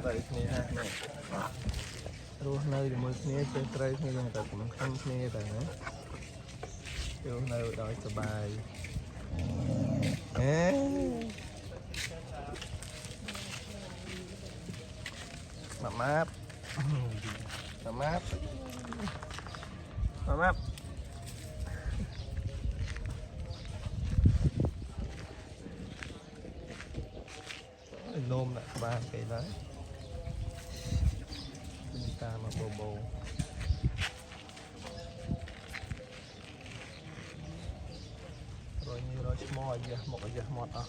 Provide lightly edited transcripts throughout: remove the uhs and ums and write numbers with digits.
trời này ha này luôn nơi thì mới kia chơi trời này là tập cũng không kia rồi nữa vô nơi đói sờ bài map map map map map map nôm lại ba cái đấy chúng ta mà bồ bồ rồi như rồi mò giờ một cái giờ mọt à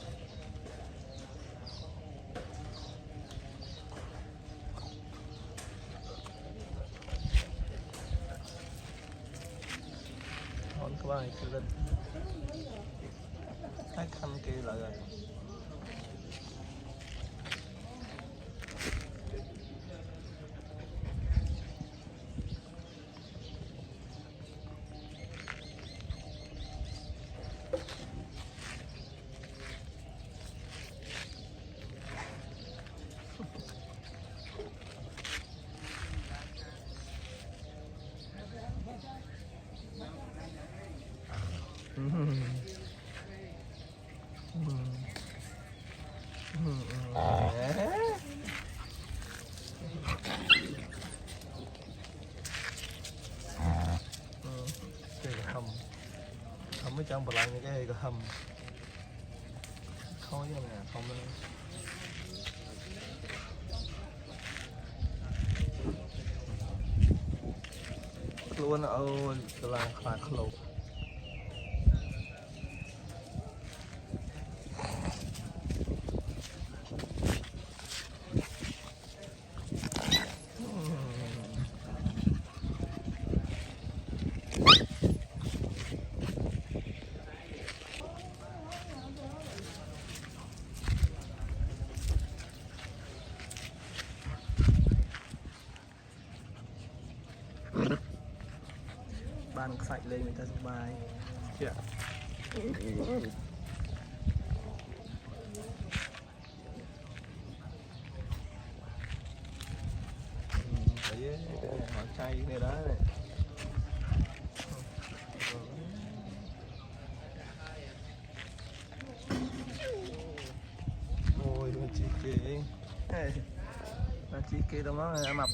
hòn các bạn cứ lên hai khăn kia lại rồi mới trong bờ lạnh cái hầm khói như nè không lên luôn ôi là khạc lục ban sạch lên người ta sắp bài chưa thấy họ chay này đó này ôi mà chị kia là chị kia đâu nó mập